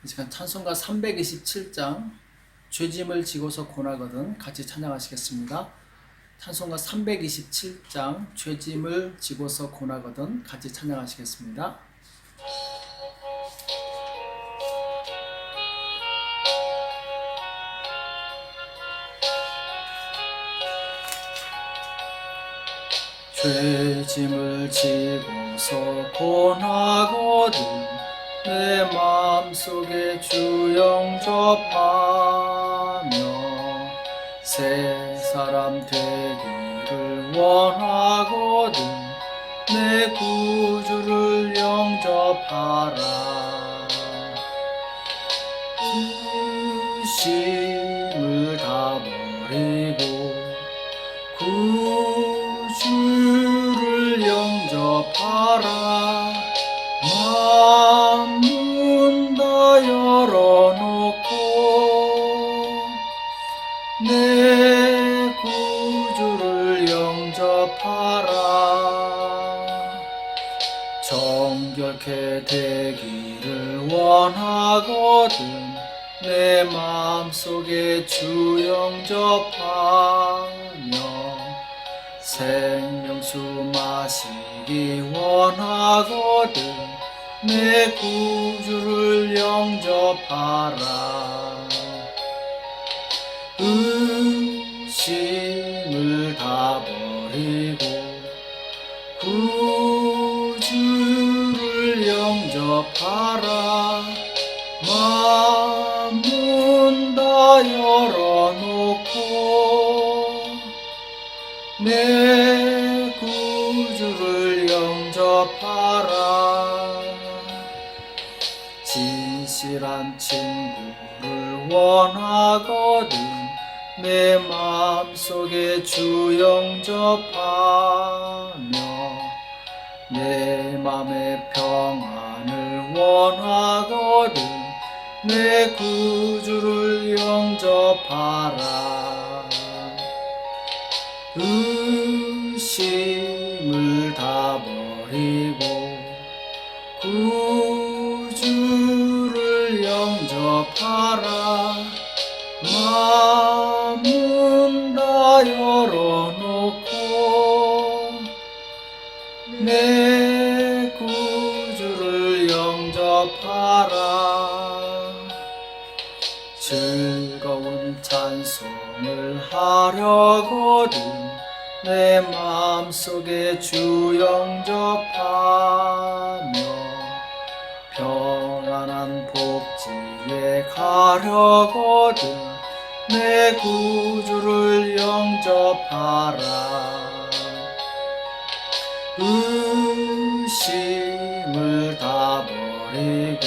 이 시간 찬송가 327장 죄짐을 지고서 고나거든 같이 찬양하시겠습니다. 찬송가 327장 죄짐을 지고서 고나거든 같이 찬양하시겠습니다. 죄짐을 지고서 고나거든 내 마음속에 주 영접하며 새 사람 되기를 원하거든 내 구주를 영접하라. 의심을 다 버리고 구주를 영접하라. 문 다 열어놓고 내 구주를 영접하라. 정결케 되기를 원하거든 내 마음속에 주 영접하며 생명수 마시기 원하거든 내 구주를 영접하라. 의심을 다 버리고 구주를 영접하라. 문 다 열어놓고 내 구주를 영접하라. 진실한 친구를 원하거든 내 마음속에 주 영접하며 내 맘의 평안을 원하거든 내 구주를 영접하라. 의심을 다 버리고 구주를 영접하라. 문 다 열어놓고 내 구주를 영접하라. 즐거운 찬송을 하려거든 내 마음속에 주 영접하며 평안한 복지에 가려거든 내 구주를 영접하라. 의심을 다 버리고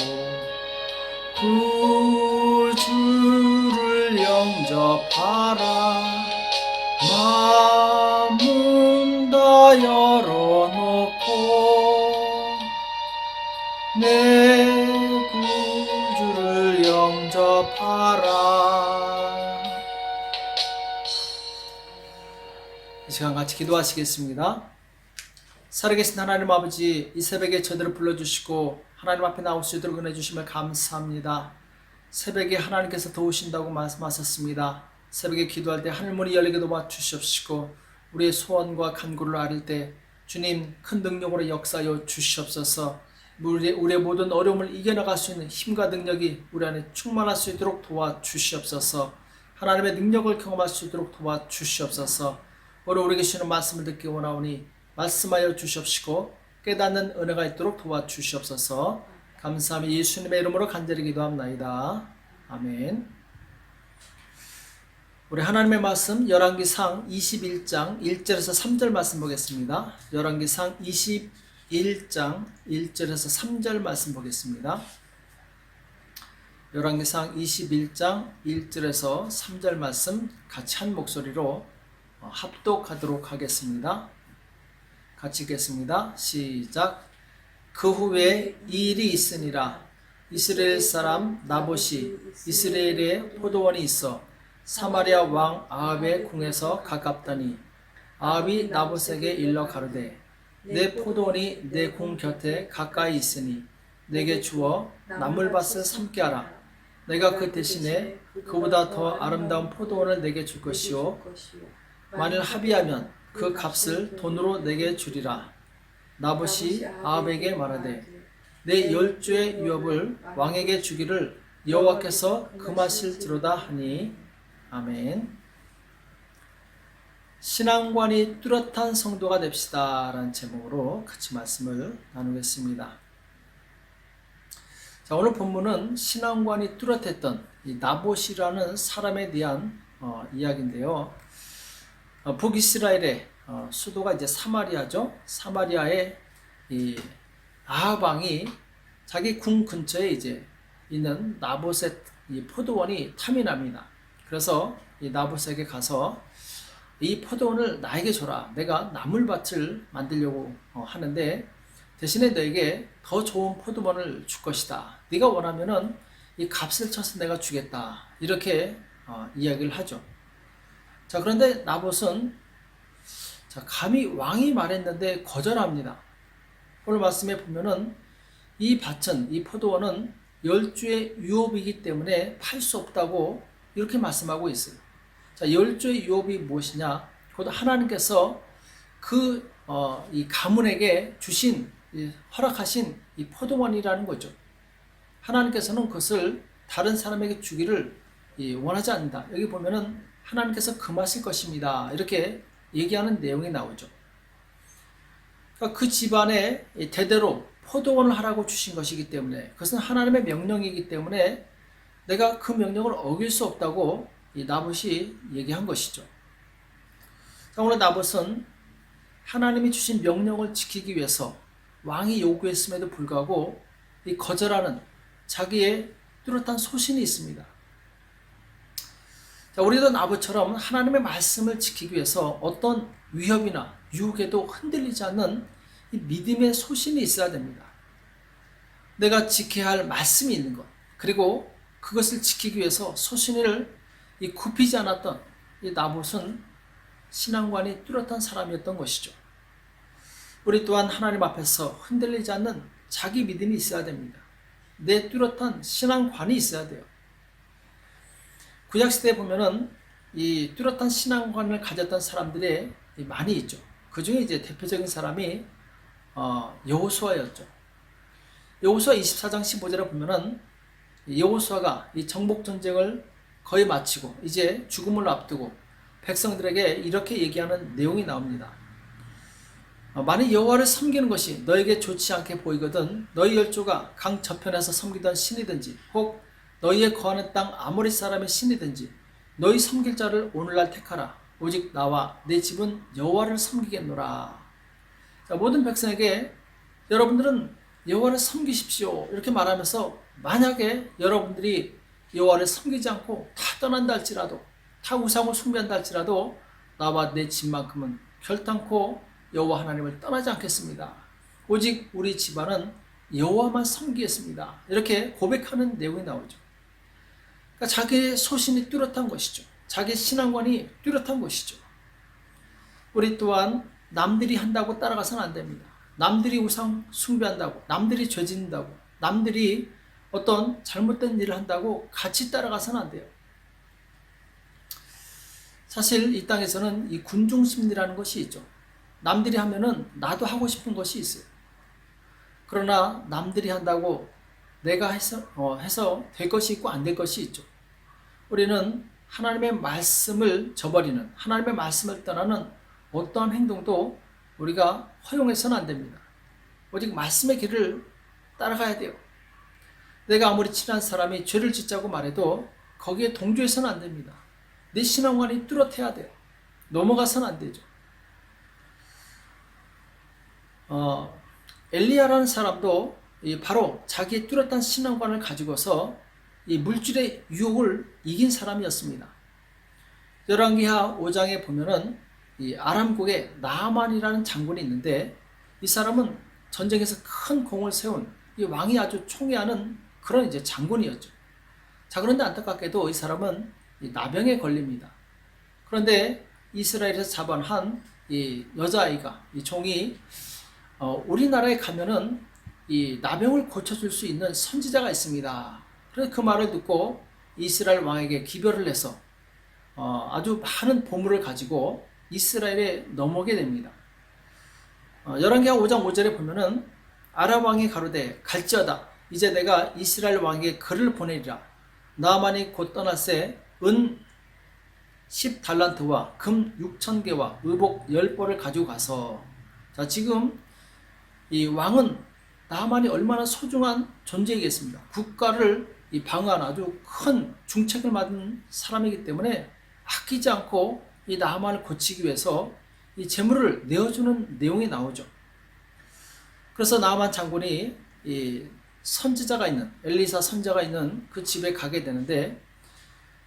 구주를 영접하라. 문 다 열어놓고 내 구주를 영접하라. 이 시간 같이 기도하시겠습니다. 살아계신 하나님 아버지, 이 새벽에 저들을 불러주시고 하나님 앞에 나올 수 있도록 은혜 주심을 감사합니다. 새벽에 하나님께서 도우신다고 말씀하셨습니다. 새벽에 기도할 때 하늘문이 열리게 도와주시옵시고 우리의 소원과 간구를 아릴 때 주님 큰 능력으로 역사하여 주시옵소서. 우리의 모든 어려움을 이겨나갈 수 있는 힘과 능력이 우리 안에 충만할 수 있도록 도와주시옵소서. 하나님의 능력을 경험할 수 있도록 도와주시옵소서. 오늘 우리에게 주시는 말씀을 듣기 원하오니 말씀하여 주시옵시고 깨닫는 은혜가 있도록 도와주시옵소서. 감사하며 예수님의 이름으로 간절히 기도합나이다. 아멘. 우리 하나님의 말씀 열왕기상 21장 1절에서 3절 말씀 보겠습니다. 열왕기상 21장 1절에서 3절 말씀 보겠습니다. 열왕기상 21장 1절에서 3절 말씀 같이 한 목소리로 합독하도록 하겠습니다. 같이 읽겠습니다. 시작. 그 후에 이 일이 있으니라. 이스라엘 사람 나봇이 이스라엘에 포도원이 있어 사마리아 왕 아합의 궁에서 가깝다니 아합이 나봇에게 일러 가로되 내 포도원이 내 궁 곁에 가까이 있으니 내게 주어 나물밭을 삼게 하라. 내가 그 대신에 그보다 더 아름다운 포도원을 내게 줄 것이요 만일 합의하면 그 값을 돈으로 내게 주리라. 나봇이 아합에게 말하되 내 10조의 유업을 왕에게 주기를 여호와께서 금하실지로다 하니. 아멘. 신앙관이 뚜렷한 성도가 됩시다 라는 제목으로 같이 말씀을 나누겠습니다. 자, 오늘 본문은 신앙관이 뚜렷했던 이 나봇이라는 사람에 대한 이야기인데요. 북이스라엘의 수도가 이제 사마리아죠. 사마리아의 이 아합 왕이 자기 궁 근처에 이제 있는 나봇의 이 포도원이 탐이 납니다. 그래서 이 나봇에게 가서 이 포도원을 나에게 줘라. 내가 나물밭을 만들려고 하는데 대신에 너에게 더 좋은 포도원을 줄 것이다. 네가 원하면은 이 값을 쳐서 내가 주겠다. 이렇게 이야기를 하죠. 자, 그런데 나봇은 감히 왕이 말했는데 거절합니다. 오늘 말씀에 보면은 이 밭은, 이 포도원은 10주의 유업이기 때문에 팔 수 없다고 이렇게 말씀하고 있어요. 자, 10주의 유업이 무엇이냐? 곧 하나님께서 이 가문에게 주신, 허락하신 이 포도원이라는 거죠. 하나님께서는 그것을 다른 사람에게 주기를 원하지 않는다. 여기 보면은 하나님께서 금하실 것입니다. 이렇게 얘기하는 내용이 나오죠. 그러니까 그 집안에 대대로 포도원을 하라고 주신 것이기 때문에 그것은 하나님의 명령이기 때문에 내가 그 명령을 어길 수 없다고 이 나봇이 얘기한 것이죠. 그러니까 오늘 나봇은 하나님이 주신 명령을 지키기 위해서 왕이 요구했음에도 불구하고 이 거절하는 자기의 뚜렷한 소신이 있습니다. 자, 우리도 나봇처럼 하나님의 말씀을 지키기 위해서 어떤 위협이나 유혹에도 흔들리지 않는 이 믿음의 소신이 있어야 됩니다. 내가 지켜야 할 말씀이 있는 것, 그리고 그것을 지키기 위해서 소신을 굽히지 않았던 이 나봇은 신앙관이 뚜렷한 사람이었던 것이죠. 우리 또한 하나님 앞에서 흔들리지 않는 자기 믿음이 있어야 됩니다. 내 뚜렷한 신앙관이 있어야 돼요. 구약시대에 보면은 이 뚜렷한 신앙관을 가졌던 사람들이 많이 있죠. 그 중에 이제 대표적인 사람이 여호수아였죠. 여호수아 24장 15절에 보면은 여호수아가 이 정복 전쟁을 거의 마치고 이제 죽음을 앞두고 백성들에게 이렇게 얘기하는 내용이 나옵니다. 만일 여호와를 섬기는 것이 너에게 좋지 않게 보이거든 너희 열조가 강 저편에서 섬기던 신이든지 혹 너희의 거하는 땅 아모리 사람의 신이든지 너희 섬길 자를 오늘날 택하라. 오직 나와 내 집은 여호와를 섬기겠노라. 자, 모든 백성에게 여러분들은 여호와를 섬기십시오 이렇게 말하면서 만약에 여러분들이 여호와를 섬기지 않고 다 떠난다 할지라도 다 우상을 숭배한다 할지라도 나와 내 집만큼은 결단코 여호와 하나님을 떠나지 않겠습니다. 오직 우리 집안은 여호와만 섬기겠습니다. 이렇게 고백하는 내용이 나오죠. 그러니까 자기의 소신이 뚜렷한 것이죠. 자기 신앙관이 뚜렷한 것이죠. 우리 또한 남들이 한다고 따라가서는 안 됩니다. 남들이 우상 숭배한다고, 남들이 죄 짓는다고, 남들이 어떤 잘못된 일을 한다고 같이 따라가서는 안 돼요. 사실 이 땅에서는 이 군중심리라는 것이 있죠. 남들이 하면은 나도 하고 싶은 것이 있어요. 그러나 남들이 한다고 내가 해서 될 것이 있고 안 될 것이 있죠. 우리는 하나님의 말씀을 저버리는, 하나님의 말씀을 떠나는 어떠한 행동도 우리가 허용해서는 안 됩니다. 오직 말씀의 길을 따라가야 돼요. 내가 아무리 친한 사람이 죄를 짓자고 말해도 거기에 동조해서는 안 됩니다. 내 신앙관이 뚜렷해야 돼요. 넘어가서는 안 되죠. 엘리야라는 사람도 바로 자기의 뚜렷한 신앙관을 가지고서 이 물질의 유혹을 이긴 사람이었습니다. 열왕기하 5장에 보면은 이 아람국에 나아만이라는 장군이 있는데 이 사람은 전쟁에서 큰功을 세운 이 왕이 아주 총애하는 그런 이제 장군이었죠. 자, 그런데 안타깝게도 이 사람은 이 나병에 걸립니다. 그런데 이스라엘에서 잡아한 이 여자아이가 이 종이 우리나라에 가면은 이 나병을 고쳐줄 수 있는 선지자가 있습니다. 그래서 그 말을 듣고 이스라엘 왕에게 기별을 해서 아주 많은 보물을 가지고 이스라엘에 넘어오게 됩니다. 열왕기하 5장 5절에 보면은 아람 왕이 가로되 갈지어다 이제 내가 이스라엘 왕에게 글을 보내리라. 나아만이 곧 떠나세 은 10달란트와 금 6,000개와 의복 10벌을 가지고 가서, 자, 지금 이 왕은 나아만이 얼마나 소중한 존재이겠습니다. 국가를 방어하는 아주 큰 중책을 맡은 사람이기 때문에 아끼지 않고 이 나아만을 고치기 위해서 이 재물을 내어주는 내용이 나오죠. 그래서 나아만 장군이 이 선지자가 있는 엘리사 선지자가 있는 그 집에 가게 되는데,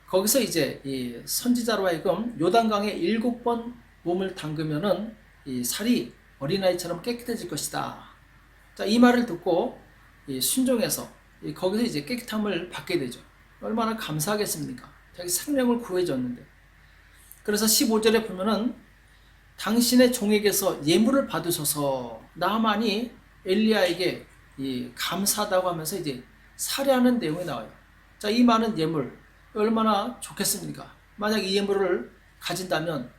거기서 이제 이 선지자로 하여금 요단강에 7번 몸을 담그면은 이 살이 어린아이처럼 깨끗해질 것이다. 자, 이 말을 듣고 순종해서 거기서 이제 깨끗함을 받게 되죠. 얼마나 감사하겠습니까? 자기 생명을 구해줬는데. 그래서 15절에 보면은 당신의 종에게서 예물을 받으셔서 나아만이 엘리야에게 감사하다고 하면서 이제 살해하는 내용이 나와요. 자, 이 많은 예물 얼마나 좋겠습니까? 만약 이 예물을 가진다면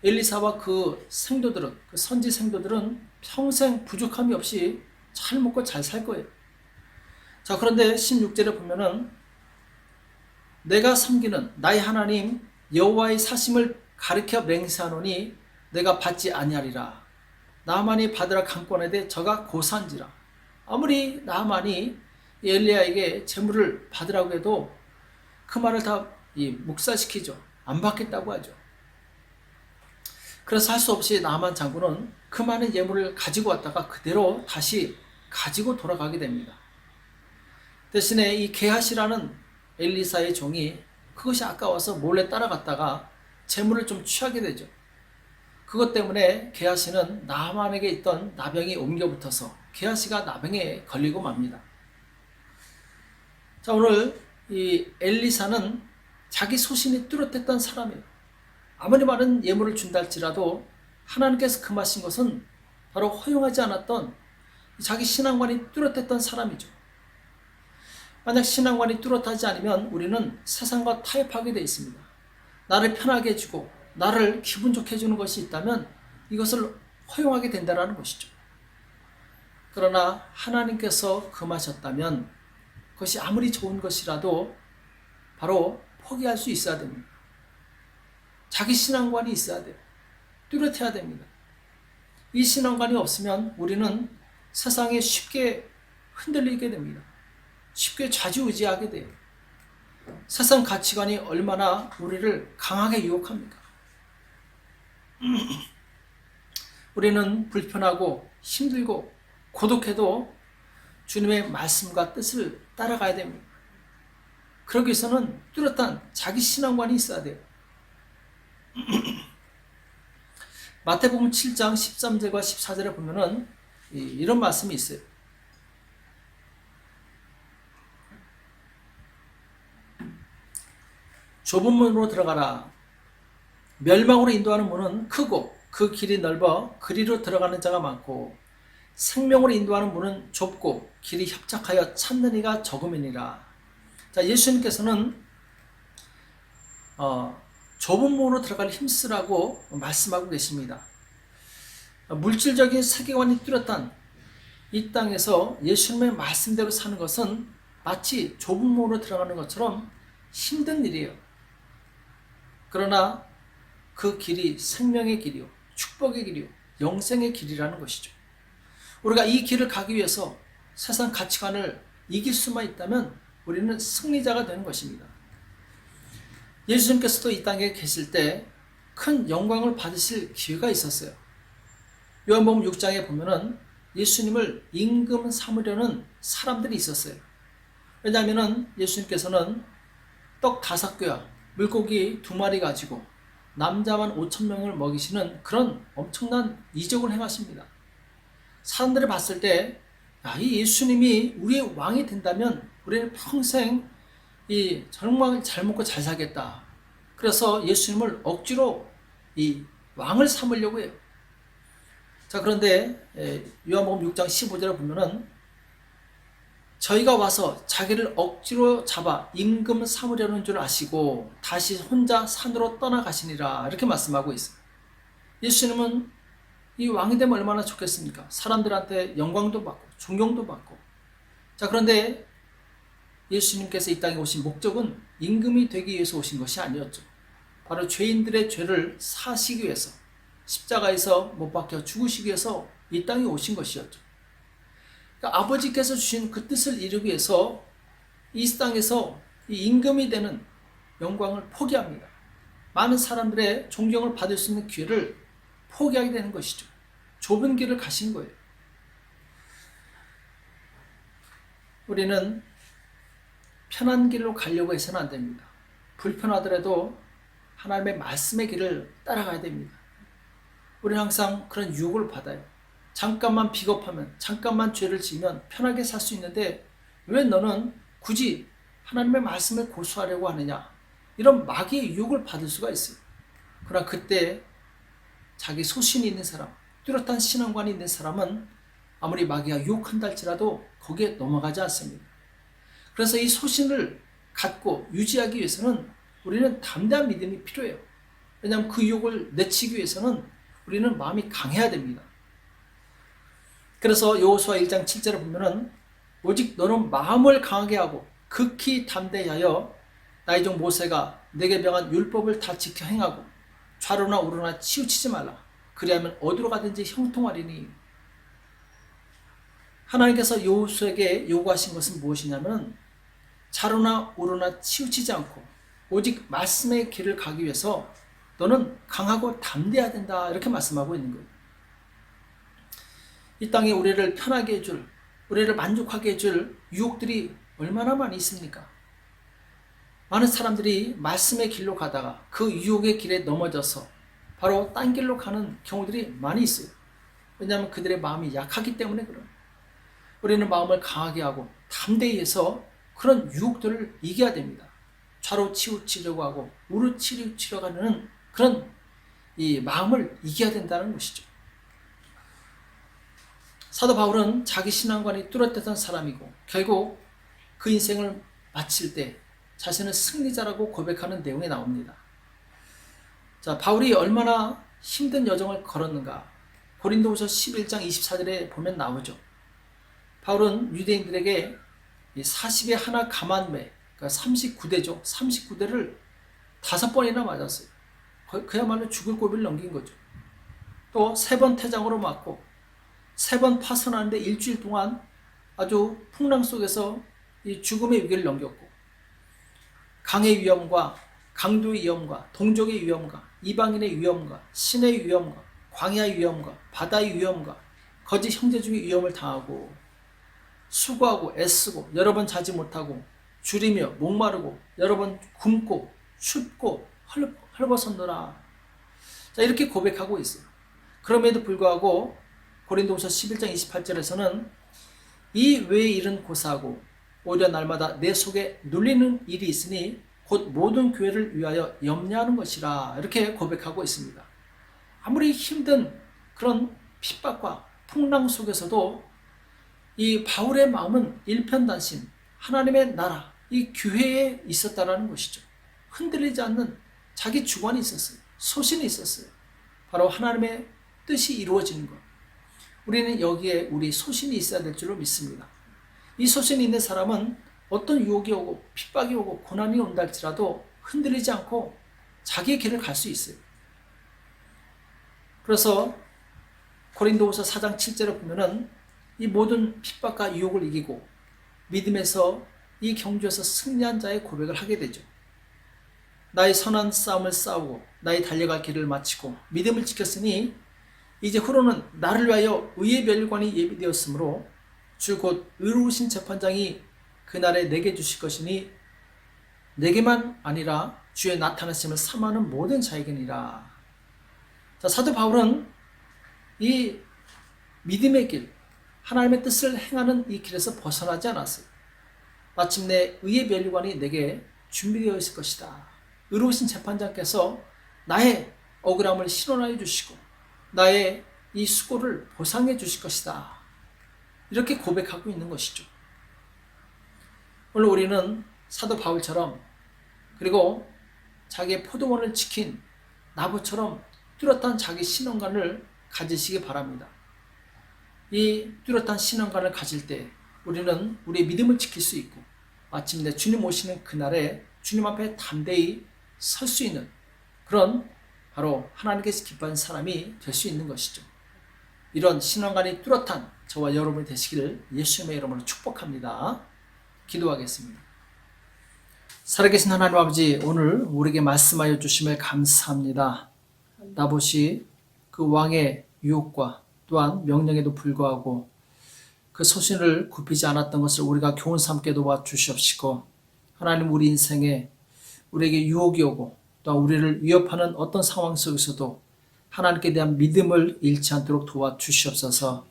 엘리사와 그 생도들은, 그 선지 생도들은 평생 부족함이 없이 잘 먹고 잘 살 거예요. 자, 그런데 16절에 보면은 내가 섬기는 나의 하나님 여호와의 사심을 가리켜 맹세하노니 내가 받지 아니하리라. 나아만이 받으라 강권하되 저가 고산지라. 아무리 나아만이 엘리야에게 재물을 받으라고 해도 그 말을 다 묵살시키죠. 안 받겠다고 하죠. 그래서 할 수 없이 나아만 장군은 그 많은 예물을 가지고 왔다가 그대로 다시 가지고 돌아가게 됩니다. 대신에 이 게하시라는 엘리사의 종이 그것이 아까워서 몰래 따라갔다가 재물을 좀 취하게 되죠. 그것 때문에 게하시는 나아만에게 있던 나병이 옮겨 붙어서 게하시가 나병에 걸리고 맙니다. 자, 오늘 이 엘리사는 자기 소신이 뚜렷했던 사람이에요. 아무리 많은 예물을 준다 할지라도 하나님께서 금하신 것은 바로 허용하지 않았던 자기 신앙관이 뚜렷했던 사람이죠. 만약 신앙관이 뚜렷하지 않으면 우리는 세상과 타협하게 되어 있습니다. 나를 편하게 해주고 나를 기분 좋게 해주는 것이 있다면 이것을 허용하게 된다는 것이죠. 그러나 하나님께서 금하셨다면 그것이 아무리 좋은 것이라도 바로 포기할 수 있어야 됩니다. 자기 신앙관이 있어야 돼요. 뚜렷해야 됩니다. 이 신앙관이 없으면 우리는 세상에 쉽게 흔들리게 됩니다. 쉽게 좌지우지하게 돼요. 세상 가치관이 얼마나 우리를 강하게 유혹합니까? 우리는 불편하고 힘들고 고독해도 주님의 말씀과 뜻을 따라가야 됩니다. 그러기 위해서는 뚜렷한 자기 신앙관이 있어야 돼요. 마태복음 7장 13절과 14절에 보면은 이런 말씀이 있어요. 좁은 문으로 들어가라. 멸망으로 인도하는 문은 크고 그 길이 넓어 그리로 들어가는 자가 많고 생명으로 인도하는 문은 좁고 길이 협착하여 찾는 이가 적음이니라. 자, 예수님께서는 좁은 문으로 들어갈 힘쓰라고 말씀하고 계십니다. 물질적인 세계관이 뚜렷한 이 땅에서 예수님의 말씀대로 사는 것은 마치 좁은 문으로 들어가는 것처럼 힘든 일이에요. 그러나 그 길이 생명의 길이요, 축복의 길이요, 영생의 길이라는 것이죠. 우리가 이 길을 가기 위해서 세상 가치관을 이길 수만 있다면 우리는 승리자가 되는 것입니다. 예수님께서도 이 땅에 계실 때 큰 영광을 받으실 기회가 있었어요. 요한복음 6장에 보면은 예수님을 임금 삼으려는 사람들이 있었어요. 왜냐하면 예수님께서는 떡 5개와 물고기 2마리 가지고 남자만 5,000명을 먹이시는 그런 엄청난 이적을 행하십니다. 사람들이 봤을 때, 이 예수님이 우리의 왕이 된다면 우리는 평생 정말 잘 먹고 잘 살겠다. 그래서 예수님을 억지로 이 왕을 삼으려고 해요. 자, 그런데 요한복음 6장 15절에 보면은 저희가 와서 자기를 억지로 잡아 임금 삼으려는 줄 아시고 다시 혼자 산으로 떠나가시니라 이렇게 말씀하고 있어요. 예수님은 이 왕이 되면 얼마나 좋겠습니까? 사람들한테 영광도 받고 존경도 받고. 자, 그런데 예수님께서 이 땅에 오신 목적은 임금이 되기 위해서 오신 것이 아니었죠. 바로 죄인들의 죄를 사시기 위해서 십자가에서 못 박혀 죽으시기 위해서 이 땅에 오신 것이었죠. 그러니까 아버지께서 주신 그 뜻을 이루기 위해서 이 땅에서 이 임금이 되는 영광을 포기합니다. 많은 사람들의 존경을 받을 수 있는 기회를 포기하게 되는 것이죠. 좁은 길을 가신 거예요. 우리는 편한 길로 가려고 해서는 안 됩니다. 불편하더라도 하나님의 말씀의 길을 따라가야 됩니다. 우리는 항상 그런 유혹을 받아요. 잠깐만 비겁하면, 잠깐만 죄를 지으면 편하게 살 수 있는데 왜 너는 굳이 하나님의 말씀을 고수하려고 하느냐? 이런 마귀의 유혹을 받을 수가 있어요. 그러나 그때 자기 소신이 있는 사람, 뚜렷한 신앙관이 있는 사람은 아무리 마귀가 유혹한다 할지라도 거기에 넘어가지 않습니다. 그래서 이 소신을 갖고 유지하기 위해서는 우리는 담대한 믿음이 필요해요. 왜냐하면 그 유혹을 내치기 위해서는 우리는 마음이 강해야 됩니다. 그래서 여호수아 1장 7절에 보면은 오직 너는 마음을 강하게 하고 극히 담대하여 나의 종 모세가 내게 명한 율법을 다 지켜 행하고 좌로나 우로나 치우치지 말라. 그리하면 어디로 가든지 형통하리니. 하나님께서 여호수아에게 요구하신 것은 무엇이냐면 좌로나 우로나 치우치지 않고 오직 말씀의 길을 가기 위해서 너는 강하고 담대해야 된다 이렇게 말씀하고 있는 거예요. 이 땅에 우리를 편하게 해줄, 우리를 만족하게 해줄 유혹들이 얼마나 많이 있습니까? 많은 사람들이 말씀의 길로 가다가 그 유혹의 길에 넘어져서 바로 딴 길로 가는 경우들이 많이 있어요. 왜냐하면 그들의 마음이 약하기 때문에 그래요. 우리는 마음을 강하게 하고 담대히 해서 그런 유혹들을 이겨야 됩니다. 좌로 치우치려고 하고 우로 치우치려고 하는 그런 이 마음을 이겨야 된다는 것이죠. 사도 바울은 자기 신앙관이 뚜렷했던 사람이고 결국 그 인생을 마칠 때 자신을 승리자라고 고백하는 내용이 나옵니다. 자, 바울이 얼마나 힘든 여정을 걸었는가 고린도후서 11장 24절에 보면 나오죠. 바울은 유대인들에게 40에 하나 감한매, 그러니까 39대죠. 39대를 5번이나 맞았어요. 그야말로 죽을 고비를 넘긴 거죠. 또 3번 태장으로 맞고 3번 파선하는데 일주일 동안 아주 풍랑 속에서 이 죽음의 위기를 넘겼고 강의 위험과 강도의 위험과 동족의 위험과 이방인의 위험과 신의 위험과 광야의 위험과 바다의 위험과 거짓 형제 중의 위험을 당하고 수고하고 애쓰고 여러 번 자지 못하고 줄이며 목마르고 여러 번 굶고 춥고 헐벗었노라. 자, 이렇게 고백하고 있어요. 그럼에도 불구하고 고린도후서 11장 28절에서는 이 외의 일은 고사하고 오히려 날마다 내 속에 눌리는 일이 있으니 곧 모든 교회를 위하여 염려하는 것이라 이렇게 고백하고 있습니다. 아무리 힘든 그런 핍박과 풍랑 속에서도 이 바울의 마음은 일편단심, 하나님의 나라, 이 교회에 있었다라는 것이죠. 흔들리지 않는 자기 주관이 있었어요. 소신이 있었어요. 바로 하나님의 뜻이 이루어지는 것. 우리는 여기에 우리 소신이 있어야 될 줄로 믿습니다. 이 소신이 있는 사람은 어떤 유혹이 오고 핍박이 오고 고난이 온다 할지라도 흔들리지 않고 자기의 길을 갈 수 있어요. 그래서 고린도후서 4장 7절을 보면은 이 모든 핍박과 유혹을 이기고 믿음에서 이 경주에서 승리한 자의 고백을 하게 되죠. 나의 선한 싸움을 싸우고 나의 달려갈 길을 마치고 믿음을 지켰으니 이제 후로는 나를 위하여 의의 멸관이 예비되었으므로 주 곧 의로우신 재판장이 그날에 내게 주실 것이니 내게만 아니라 주의 나타나심을 삼하는 모든 자에게니라. 자, 사도 바울은 이 믿음의 길, 하나님의 뜻을 행하는 이 길에서 벗어나지 않았어요. 마침내 의의 멸관이 내게 준비되어 있을 것이다. 의로우신 재판장께서 나의 억울함을 실현하여 주시고 나의 이 수고를 보상해 주실 것이다. 이렇게 고백하고 있는 것이죠. 오늘 우리는 사도 바울처럼 그리고 자기의 포도원을 지킨 나부처럼 뚜렷한 자기 신앙관을 가지시기 바랍니다. 이 뚜렷한 신앙관을 가질 때 우리는 우리의 믿음을 지킬 수 있고 마침내 주님 오시는 그날에 주님 앞에 담대히 설 수 있는 그런 바로 하나님께서 기뻐하는 사람이 될 수 있는 것이죠. 이런 신앙관이 뚜렷한 저와 여러분이 되시기를 예수님의 이름으로 축복합니다. 기도하겠습니다. 살아계신 하나님 아버지, 오늘 우리에게 말씀하여 주심을 감사합니다. 나봇이 그 왕의 유혹과 또한 명령에도 불구하고 그 소신을 굽히지 않았던 것을 우리가 교훈 삼게 도와 주시옵시고, 하나님 우리 인생에 우리에게 유혹이 오고 또한 우리를 위협하는 어떤 상황 속에서도 하나님께 대한 믿음을 잃지 않도록 도와 주시옵소서.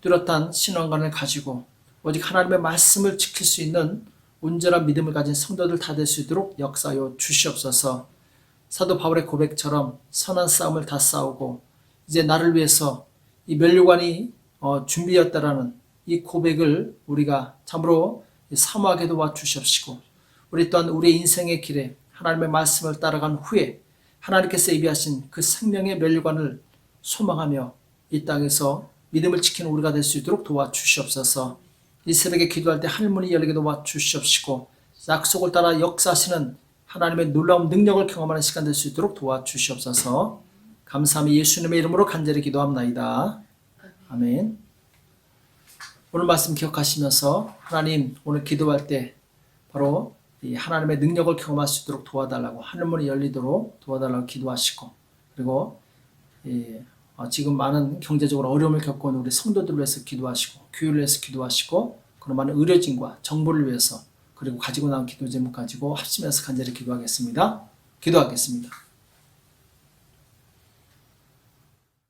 뚜렷한 신앙관을 가지고 오직 하나님의 말씀을 지킬 수 있는 온전한 믿음을 가진 성도들 다 될 수 있도록 역사하여 주시옵소서. 사도 바울의 고백처럼 선한 싸움을 다 싸우고 이제 나를 위해서 이 면류관이 준비되었다라는 이 고백을 우리가 참으로 사모하게 도와 주시옵시고, 우리 또한 우리의 인생의 길에 하나님의 말씀을 따라간 후에 하나님께서 예비하신 그 생명의 면류관을 소망하며 이 땅에서 믿음을 지키는 우리가 될 수 있도록 도와 주시옵소서. 이 새벽에 기도할 때 하늘문이 열리게 도와 주시옵시고, 약속을 따라 역사하시는 하나님의 놀라운 능력을 경험하는 시간 될 수 있도록 도와 주시옵소서. 감사하며 예수님의 이름으로 간절히 기도합나이다. 아멘. 오늘 말씀 기억하시면서 하나님 오늘 기도할 때 바로 이 하나님의 능력을 경험할 수 있도록 도와달라고, 하늘문이 열리도록 도와달라고 기도하시고, 그리고 지금 많은 경제적으로 어려움을 겪고 있는 우리 성도들을 위해서 기도하시고, 교회를 위해서 기도하시고, 그런 많은 의료진과 정보를 위해서, 그리고 가지고 나온 기도 제목 가지고 합심해서 간절히 기도하겠습니다. 기도하겠습니다.